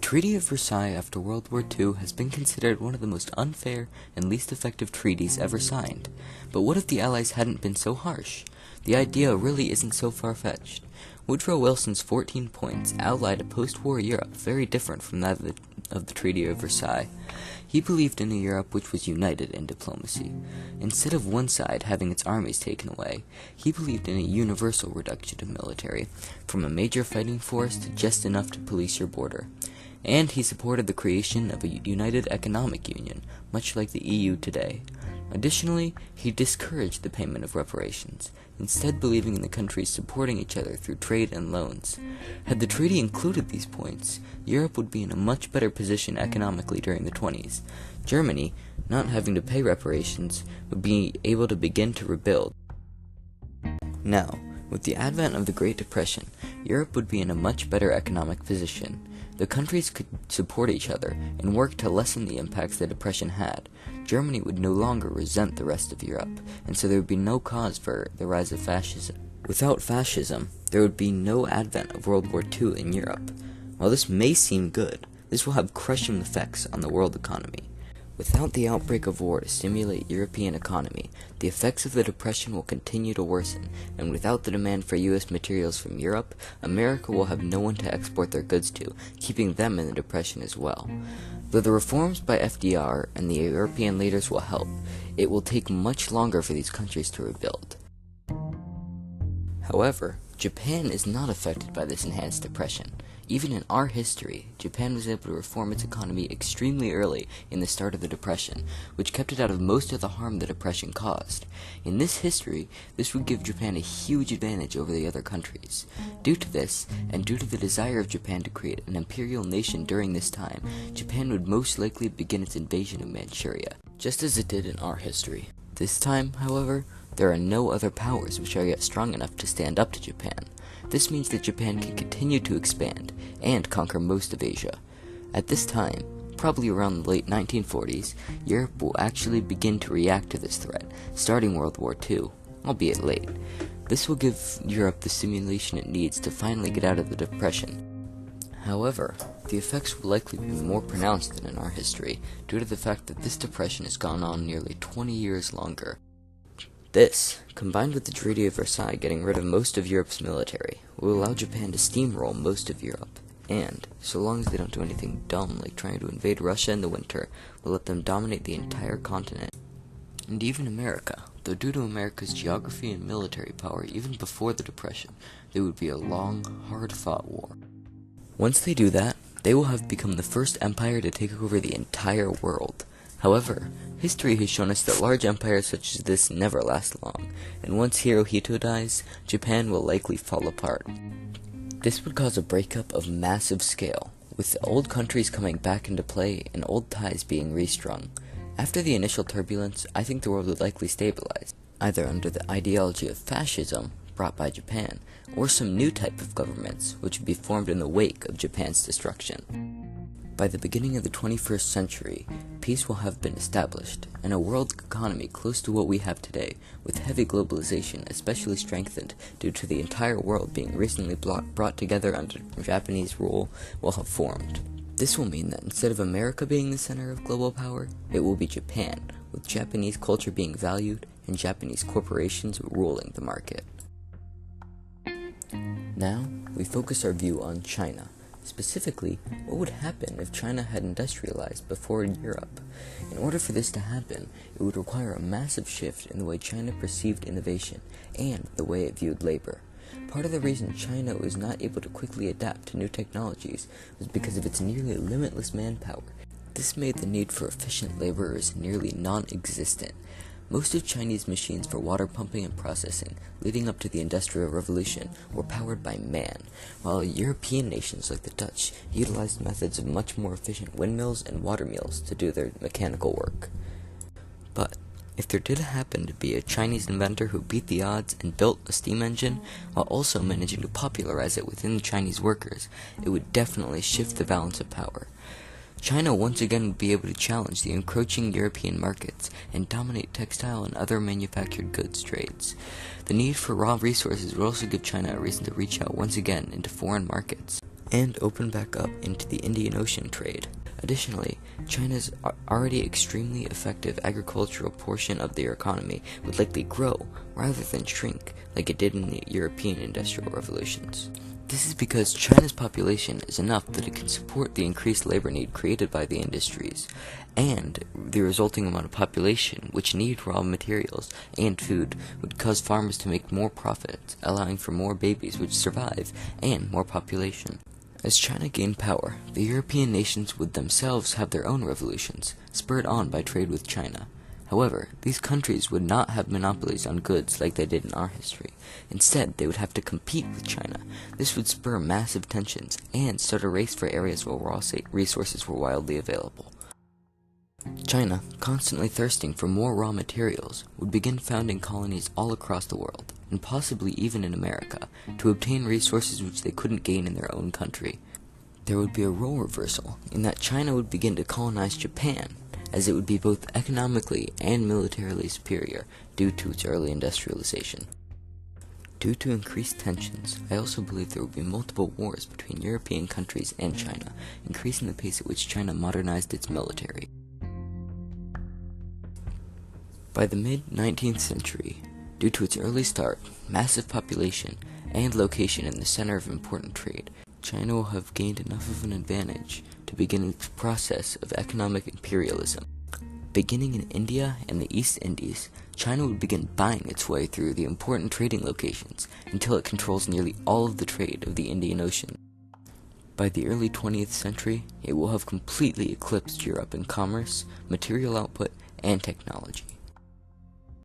Treaty of Versailles after World War II has been considered one of the most unfair and least effective treaties ever signed. But what if the Allies hadn't been so harsh? The idea really isn't so far-fetched. Woodrow Wilson's 14 points outlined a post-war Europe very different from that of the Treaty of Versailles. He believed in a Europe which was united in diplomacy. Instead of one side having its armies taken away, he believed in a universal reduction of military, from a major fighting force to just enough to police your border. And he supported the creation of a united economic union, much like the EU today. Additionally, he discouraged the payment of reparations, instead believing in the countries supporting each other through trade and loans. Had the treaty included these points, Europe would be in a much better position economically during the 20s. Germany, not having to pay reparations, would be able to begin to rebuild. Now, with the advent of the Great Depression, Europe would be in a much better economic position. The countries could support each other and work to lessen the impacts the Depression had. Germany would no longer resent the rest of Europe, and so there would be no cause for the rise of fascism. Without fascism, there would be no advent of World War II in Europe. While this may seem good, this will have crushing effects on the world economy. Without the outbreak of war to stimulate European economy, the effects of the Depression will continue to worsen, and without the demand for U.S. materials from Europe, America will have no one to export their goods to, keeping them in the Depression as well. Though the reforms by FDR and the European leaders will help, it will take much longer for these countries to rebuild. However, Japan is not affected by this enhanced depression. Even in our history, Japan was able to reform its economy extremely early in the start of the Depression, which kept it out of most of the harm the Depression caused. In this history, this would give Japan a huge advantage over the other countries. Due to this, and due to the desire of Japan to create an imperial nation during this time, Japan would most likely begin its invasion of Manchuria, just as it did in our history. This time, however, there are no other powers which are yet strong enough to stand up to Japan. This means that Japan can continue to expand and conquer most of Asia. At this time, probably around the late 1940s, Europe will actually begin to react to this threat, starting World War II, albeit late. This will give Europe the stimulation it needs to finally get out of the Depression. However, the effects will likely be more pronounced than in our history, due to the fact that this depression has gone on nearly 20 years longer. This, combined with the Treaty of Versailles getting rid of most of Europe's military, will allow Japan to steamroll most of Europe, and, so long as they don't do anything dumb like trying to invade Russia in the winter, will let them dominate the entire continent. And even America, though due to America's geography and military power even before the Depression, there would be a long, hard-fought war. Once they do that, they will have become the first empire to take over the entire world. However, history has shown us that large empires such as this never last long, and once Hirohito dies, Japan will likely fall apart. This would cause a breakup of massive scale, with the old countries coming back into play and old ties being restrung. After the initial turbulence, I think the world would likely stabilize, either under the ideology of fascism, brought by Japan, or some new type of governments, which would be formed in the wake of Japan's destruction. By the beginning of the 21st century, peace will have been established, and a world economy close to what we have today, with heavy globalization especially strengthened due to the entire world being recently brought together under Japanese rule, will have formed. This will mean that instead of America being the center of global power, it will be Japan, with Japanese culture being valued and Japanese corporations ruling the market. Now, we focus our view on China. Specifically, what would happen if China had industrialized before Europe? In order for this to happen, it would require a massive shift in the way China perceived innovation and the way it viewed labor. Part of the reason China was not able to quickly adapt to new technologies was because of its nearly limitless manpower. This made the need for efficient laborers nearly non-existent. Most of Chinese machines for water pumping and processing, leading up to the Industrial Revolution, were powered by man, while European nations like the Dutch utilized methods of much more efficient windmills and water mills to do their mechanical work. But if there did happen to be a Chinese inventor who beat the odds and built a steam engine, while also managing to popularize it within the Chinese workers, it would definitely shift the balance of power. China once again would be able to challenge the encroaching European markets and dominate textile and other manufactured goods trades. The need for raw resources would also give China a reason to reach out once again into foreign markets. and open back up into the Indian Ocean trade. Additionally, China's already extremely effective agricultural portion of their economy would likely grow rather than shrink like it did in the European industrial revolutions. This is because China's population is enough that it can support the increased labor need created by the industries, and the resulting amount of population which need raw materials and food would cause farmers to make more profits, allowing for more babies which survive and more population. As China gained power, the European nations would themselves have their own revolutions, spurred on by trade with China. However, these countries would not have monopolies on goods like they did in our history. Instead, they would have to compete with China. This would spur massive tensions and start a race for areas where raw resources were wildly available. China, constantly thirsting for more raw materials, would begin founding colonies all across the world, and possibly even in America, to obtain resources which they couldn't gain in their own country. There would be a role reversal, in that China would begin to colonize Japan, as it would be both economically and militarily superior due to its early industrialization. Due to increased tensions, I also believe there would be multiple wars between European countries and China, increasing the pace at which China modernized its military. By the mid-19th century, due to its early start, massive population, and location in the center of important trade, China will have gained enough of an advantage to begin its process of economic imperialism. Beginning in India and the East Indies, China would begin buying its way through the important trading locations until it controls nearly all of the trade of the Indian Ocean. By the early 20th century, it will have completely eclipsed Europe in commerce, material output, and technology.